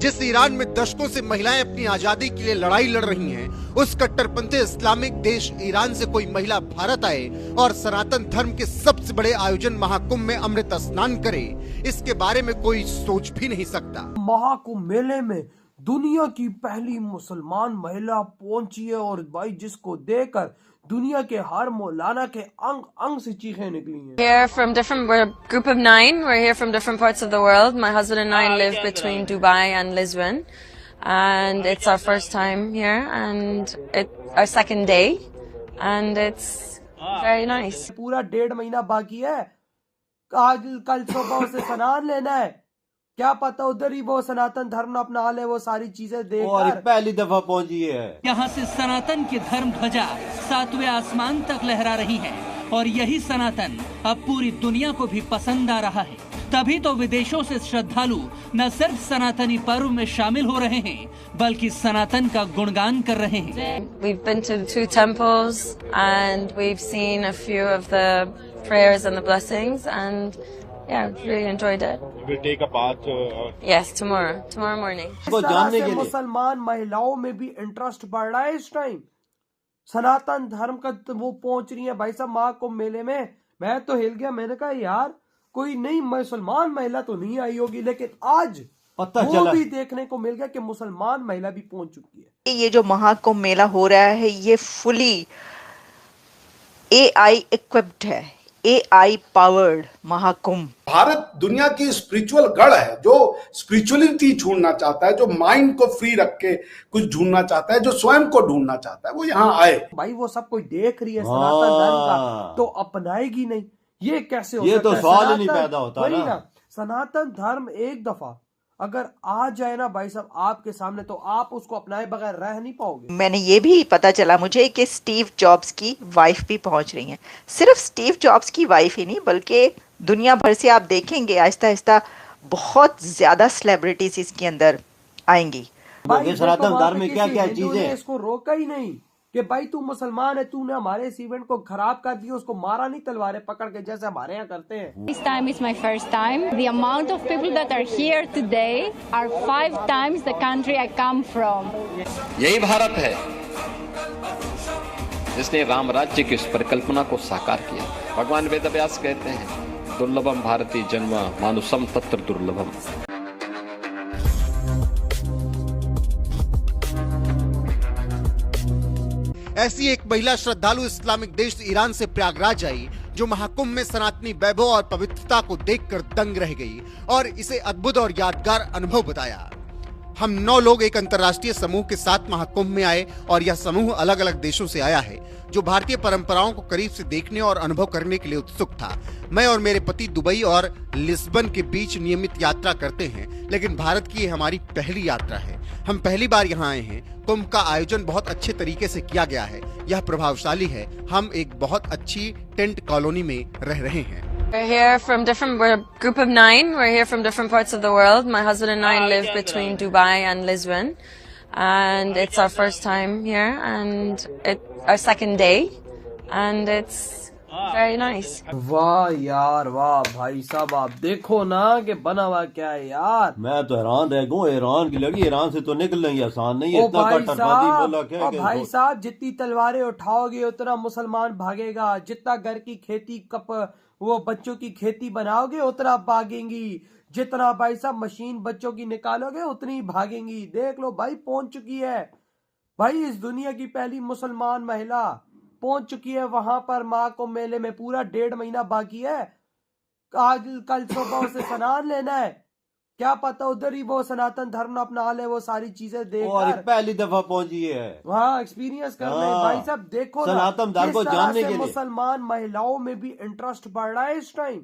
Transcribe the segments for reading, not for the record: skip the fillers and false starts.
जिस ईरान में दशकों से महिलाएं अपनी आजादी के लिए लड़ाई लड़ रही हैं, उस कट्टरपंथी इस्लामिक देश ईरान से कोई महिला भारत आए और सनातन धर्म के सबसे बड़े आयोजन महाकुंभ में अमृत स्नान करे, इसके बारे में कोई सोच भी नहीं सकता। महाकुंभ मेले में दुनिया की पहली मुसलमान महिला पहुंची है और भाई जिसको देखकर दुनिया के हर मौलाना के अंग अंग से चीखें निकली हैं। Here from different, we're a group of 9. We're here from different parts of the world. My husband and I live between Dubai and Lisbon, and it's our first time here, and it's our second day, and it's very nice. पूरा 1.5 महीना बाकी है, आज कल सुबह से स्नान लेना है, क्या पता उधर ही वो सनातन धर्म न अपना ले वो सारी चीजें देख और पहली दफा पहुंची है। यहाँ से सनातन की धर्म ध्वजा 7वें आसमान तक लहरा रही है और यही सनातन अब पूरी दुनिया को भी पसंद आ रहा है। तभी तो विदेशों से श्रद्धालु न सिर्फ सनातनी पर्व में शामिल हो रहे हैं, बल्कि सनातन का गुणगान कर रहे हैं। We've been to 2 temples and we've seen a few of the prayers and the blessings, and yeah, really enjoyed it. We'll take a bath. Yes, tomorrow morning. इस तरह से मुसलमान महिलाओं में भी इंटरेस्ट बढ़ रहा है इस टाइम। सनातन धर्म का वो पहुंच रही है भाई साहब महाकुंभ मेले में। मैं तो हिल गया, मैंने कहा यार कोई नई मुसलमान महिला तो नहीं आई होगी, लेकिन आज वो भी देखने को मिल गया कि मुसलमान महिला भी पहुंच चुकी है। ये जो महाकुंभ मेला हो रहा है ये फुली AI इक्विप्ड है, AI पावर्ड महाकुंभ। भारत दुनिया की स्पिरिचुअल गढ़ है, जो स्पिरिचुअलिटी ढूंढना चाहता है, जो माइंड को फ्री रख के कुछ ढूंढना चाहता है, जो स्वयं को ढूंढना चाहता है, वो यहाँ आए। भाई वो सब कोई देख रही है सनातन धर्म का, तो अपनाएगी नहीं, ये कैसे हो सकता है? ये तो सवाल ही नहीं पैदा होता ना। सनातन धर्म एक दफा अगर आ जाए ना भाई साहब आपके सामने, तो आप उसको अपनाए बगैर रह नहीं पाओगे। मैंने ये भी पता चला मुझे कि स्टीव जॉब्स की वाइफ भी पहुंच रही हैं। सिर्फ स्टीव जॉब्स की वाइफ ही नहीं, बल्कि दुनिया भर से आप देखेंगे आहिस्ता आहिस्ता बहुत ज्यादा सेलिब्रिटीज इसके अंदर आएंगी। सनातन धर्म में क्या क्या चीजें, इसको रोका ही नहीं कि भाई तू मुसलमान है, तूने हमारे इस इवेंट को खराब कर दिया, उसको मारा नहीं तलवारें पकड़ के जैसे हमारे यहाँ करते हैं। This time is my first time. The amount of people that are here today are 5 times the country I come from. यही भारत है जिसने राम राज्य की उस परिकल्पना को साकार किया। भगवान वेदव्यास कहते हैं दुर्लभम भारती जन्म मानुषम तत्र दुर्लभम। ऐसी एक महिला श्रद्धालु इस्लामिक देश ईरान से प्रयागराज आई, जो महाकुंभ में सनातनी वैभव और पवित्रता को देखकर दंग रह गई और इसे अद्भुत और यादगार अनुभव बताया। हम 9 लोग एक अंतर्राष्ट्रीय समूह के साथ महाकुंभ में आए और यह समूह अलग अलग देशों से आया है, जो भारतीय परंपराओं को करीब से देखने और अनुभव करने के लिए उत्सुक था। मैं और मेरे पति दुबई और लिस्बन के बीच नियमित यात्रा करते हैं, लेकिन भारत की ये हमारी पहली यात्रा है। हम पहली बार यहाँ आए हैं। कुंभ का आयोजन बहुत अच्छे तरीके से किया गया है, यह प्रभावशाली है। हम एक बहुत अच्छी टेंट कॉलोनी में रह रहे हैं। We're a group of 9. We're here from different parts of the world. My husband and I live between Dubai and Lisbon, and it's our first time here, and it's our second day, and it's very nice. वाह यार वाह भाई साहब, आप देखो ना कि बना हुआ क्या है यार। मैं तो हैरान रह गया, ईरान की लगी, ईरान से तो निकलना ही आसान नहीं है। इतना कट्टरवादी बोला क्या भाई साहब, जितनी तलवारें उठाओगे उतना मुसलमान भागेगा, जितना घर की खेती वो बच्चों की खेती बनाओगे उतना भागेंगी, जितना भाई साहब मशीन बच्चों की निकालोगे उतनी भागेंगी। देख लो भाई पहुंच चुकी है, भाई इस दुनिया की पहली मुसलमान महिला पहुंच चुकी है वहां पर महाकुंभ मेले में। पूरा 1.5 महीना बाकी है, आज कल सुबह से स्नान लेना है, क्या पता उधर ही वो सनातन धर्म न अपना ले वो सारी चीजें देख और पहली दफा पहुंची है वहाँ एक्सपीरियंस करने। भाई साहब देखो सनातन धर्म को जानने के लिए मुसलमान महिलाओं में भी इंटरेस्ट बढ़ रहा है इस टाइम।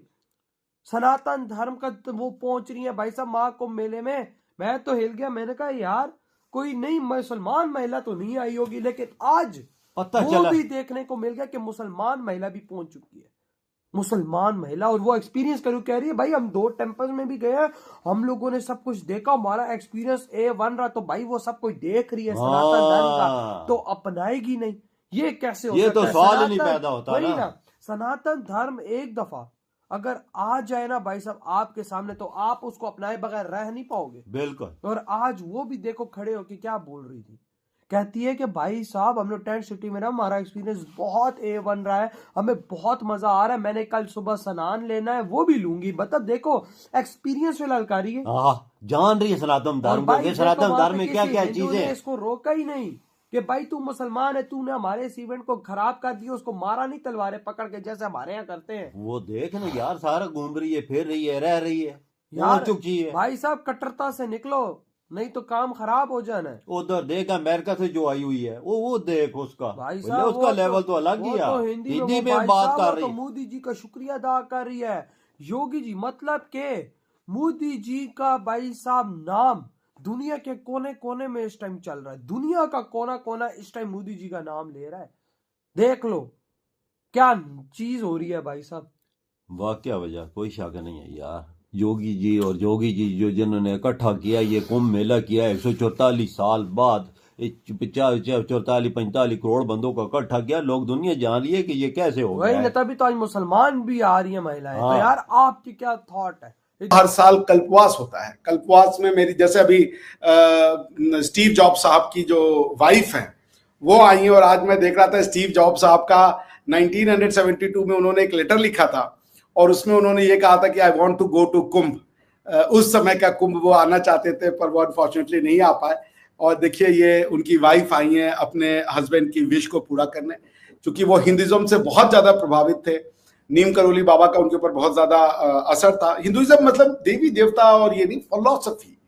सनातन धर्म का वो पहुंच रही है भाई साहब महाकुंभ मेले में। मैं तो हिल गया, मैंने कहा यार कोई नई मुसलमान महिला तो नहीं आई होगी, लेकिन आज वो भी देखने को मिल गया कि मुसलमान महिला भी पहुंच चुकी है। मुसलमान महिला, और वो एक्सपीरियंस करूँ कह रही है भाई हम 2 टेम्पल्स में भी गए हैं, हम लोगों ने सब कुछ देखा, हमारा एक्सपीरियंस A1 रहा। तो भाई वो सब कोई देख रही है सनातन धर्म का, तो अपनाएगी नहीं, ये कैसे हो सकता है? ये तो सवाल ही नहीं पैदा होता ना। सनातन धर्म एक दफा अगर आ जाए ना भाई साहब आपके सामने तो आप उसको अपनाए बगैर रह नहीं पाओगे। बिल्कुल। और आज वो भी देखो खड़े होके क्या बोल रही थी, कहती है कि भाई साहब हम लोग टेंट सिटी में ना हमारा एक्सपीरियंस बहुत A1 रहा है, हमें बहुत मजा आ रहा है, मैंने कल सुबह स्नान लेना है वो भी लूंगी। बता देखो एक्सपीरियंस में ललकारी है, जान रही है सनातन धर्म को, सनातन धर्म में क्या क्या चीजें, इसको रोका ही नहीं कि भाई तू मुसलमान है, तूने हमारे इस इवेंट को खराब कर दिया, उसको मारा नहीं तलवारें पकड़ के जैसे हमारे यहाँ करते हैं। वो देख ना यार, सारा घूम रही है, फिर रही है, रह रही है यार चुकी है। भाई साहब कट्टरता से निकलो नहीं तो काम खराब हो जाना है। उधर देख अमेरिका से जो आई हुई है वो देख उसका भाई साहब उसका लेवल तो अलग ही है। तो हिंदी में बात कर रही है, तो मोदी जी का शुक्रिया अदा कर रही है योगी जी, मतलब के मोदी जी का भाई साहब नाम दुनिया के कोने कोने में इस टाइम चल रहा है, दुनिया का कोना कोना इस टाइम मोदी जी का नाम ले रहा है। देख लो क्या चीज हो रही है भाई साहब। वाकया वजह कोई शक नहीं है यार, योगी जी और योगी जी जो जिन्होंने इकट्ठा किया ये कुंभ मेला किया 144 साल बाद, 44-45 करोड़ बंदों का इकट्ठा किया, लोग दुनिया जान लिए कि ये कैसे हो वही गया। तभी तो आज मुसलमान भी आ रही है महिलाएं। तो यार आपकी क्या थॉट है? हर साल कल्पवास होता है, कल्पवास में मेरी जैसे अभी स्टीव जॉब साहब की जो वाइफ है वो आई है, और आज मैं देख रहा था स्टीव जॉब साहब का 1972 में उन्होंने एक लेटर लिखा था और उसमें उन्होंने ये कहा था कि I want to go to Kumbh. उस समय का कुंभ वो आना चाहते थे पर वो अनफॉर्चुनेटली नहीं आ पाए। और देखिए ये उनकी वाइफ आई हैं अपने हस्बैंड की विश को पूरा करने, क्योंकि वो हिंदुइज्म से बहुत ज्यादा प्रभावित थे। नीम करोली बाबा का उनके ऊपर बहुत ज्यादा असर था। हिंदुइज्म मतलब देवी देवता और ये नहीं, फिलॉसफी,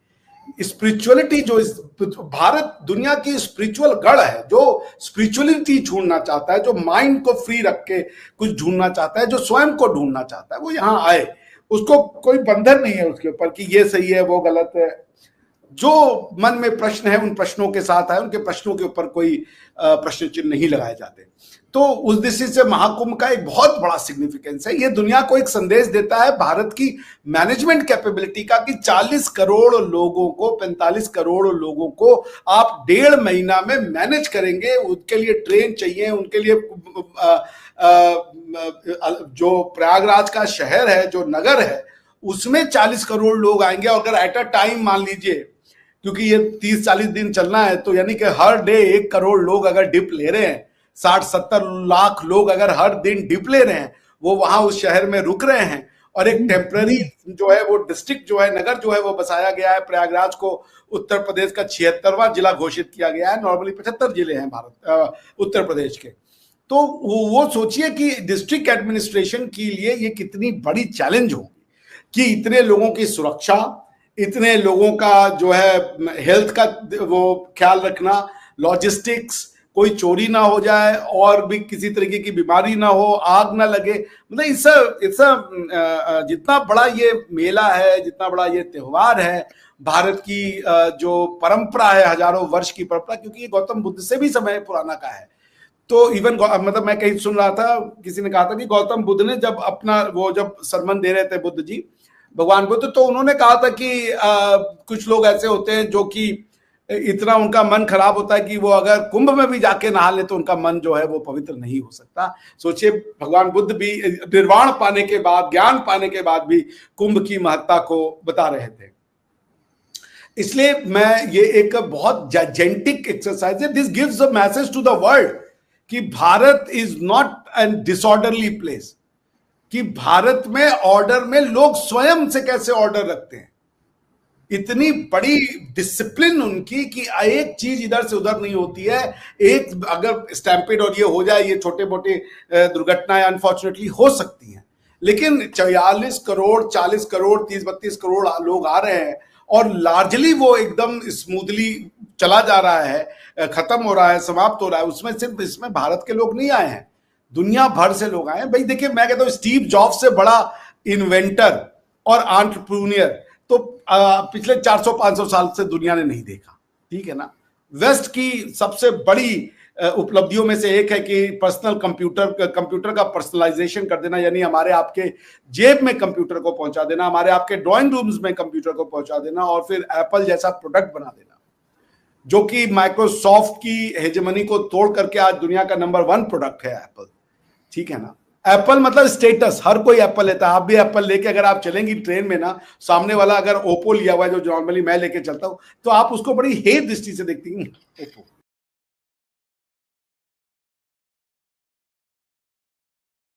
स्पिरिचुअलिटी, जो इस भारत दुनिया की स्पिरिचुअल गढ़ है, जो स्पिरिचुअलिटी ढूंढना चाहता है, जो माइंड को फ्री रख के कुछ ढूंढना चाहता है, जो स्वयं को ढूंढना चाहता है, वो यहाँ आए। उसको कोई बंधन नहीं है उसके ऊपर कि ये सही है वो गलत है। जो मन में प्रश्न है उन प्रश्नों के साथ आए, उनके प्रश्नों के ऊपर कोई प्रश्न चिन्ह नहीं लगाए जाते। तो उस दृष्टि से महाकुंभ का एक बहुत बड़ा सिग्निफिकेंस है। ये दुनिया को एक संदेश देता है भारत की मैनेजमेंट कैपेबिलिटी का, कि 40 करोड़ लोगों को, 45 करोड़ लोगों को आप 1.5 महीना में मैनेज करेंगे। उनके लिए ट्रेन चाहिए, उनके लिए जो प्रयागराज का शहर है, जो नगर है, उसमें 40 करोड़ लोग आएंगे। और अगर एट अ टाइम मान लीजिए, क्योंकि ये 30-40 दिन चलना है, तो यानी कि हर डे 1 करोड़ लोग अगर डिप ले रहे हैं, 60-70 लाख लोग अगर हर दिन डिप ले रहे हैं, वो वहां उस शहर में रुक रहे हैं, और एक टेम्पररी जो है वो डिस्ट्रिक्ट जो है, नगर जो है वो बसाया गया है। प्रयागराज को उत्तर प्रदेश का 76वां जिला घोषित किया गया है। नॉर्मली 75 जिले हैं भारत उत्तर प्रदेश के। तो वो सोचिए कि डिस्ट्रिक्ट एडमिनिस्ट्रेशन के लिए ये कितनी बड़ी चैलेंज होगी कि इतने लोगों की सुरक्षा, इतने लोगों का जो है हेल्थ का वो ख्याल रखना, लॉजिस्टिक्स, कोई चोरी ना हो जाए और भी किसी तरीके की बीमारी ना हो, आग ना लगे। मतलब इस जितना बड़ा ये मेला है, जितना बड़ा ये त्योहार है, भारत की जो परंपरा है, हजारों वर्ष की परंपरा, क्योंकि ये गौतम बुद्ध से भी समय पुराना का है। तो इवन मतलब मैं कहीं सुन रहा था, किसी ने कहा था कि गौतम बुद्ध ने जब अपना वो जब सरमन दे रहे थे बुद्ध जी, भगवान बुद्ध, तो उन्होंने कहा था कि कुछ लोग ऐसे होते हैं जो कि इतना उनका मन खराब होता है कि वो अगर कुंभ में भी जाके नहा ले तो उनका मन जो है वो पवित्र नहीं हो सकता। सोचिए भगवान बुद्ध भी निर्वाण पाने के बाद, ज्ञान पाने के बाद भी कुंभ की महत्ता को बता रहे थे। इसलिए मैं ये एक बहुत जाइजेंटिक एक्सरसाइज है। This gives a message to the world कि Bharat is not an disorderly place, कि भारत में ऑर्डर में लोग स्वयं से कैसे ऑर्डर रखते हैं। इतनी बड़ी डिसिप्लिन उनकी कि एक चीज इधर से उधर नहीं होती है। एक अगर स्टैम्पेड और ये हो जाए, ये छोटे मोटे दुर्घटनाएं अनफॉर्चुनेटली हो सकती हैं, लेकिन 44 करोड़, 40 करोड़, 30-32 करोड़ लोग आ रहे हैं और लार्जली वो एकदम स्मूथली चला जा रहा है, खत्म हो रहा है, समाप्त हो रहा है। उसमें सिर्फ इसमें भारत के लोग नहीं आए हैं, दुनिया भर से लोग आए हैं। भाई देखिए, मैं कहता हूं स्टीव जॉब्स से बड़ा इन्वेंटर और एंटरप्रेन्योर तो पिछले 400-500 साल से दुनिया ने नहीं देखा। ठीक है ना। वेस्ट की सबसे बड़ी उपलब्धियों में से एक है कि पर्सनल कंप्यूटर का पर्सनलाइजेशन कर देना, यानी हमारे आपके जेब में कंप्यूटर को पहुंचा देना, हमारे आपके ड्राइंग रूम्स में कंप्यूटर को पहुंचा देना, और फिर एप्पल जैसा प्रोडक्ट बना देना, जो कि माइक्रोसॉफ्ट की हेजेमनी को तोड़ करके आज दुनिया का नंबर 1 प्रोडक्ट है एप्पल। ठीक है ना। एप्पल मतलब स्टेटस, हर कोई एप्पल लेता है। आप भी एप्पल लेके अगर आप चलेंगी ट्रेन में ना, सामने वाला अगर ओप्पो लिया हुआ है, जो नॉर्मली मैं लेके चलता हूँ, तो आप उसको बड़ी हेय दृष्टि से देखती हैं, ओप्पो।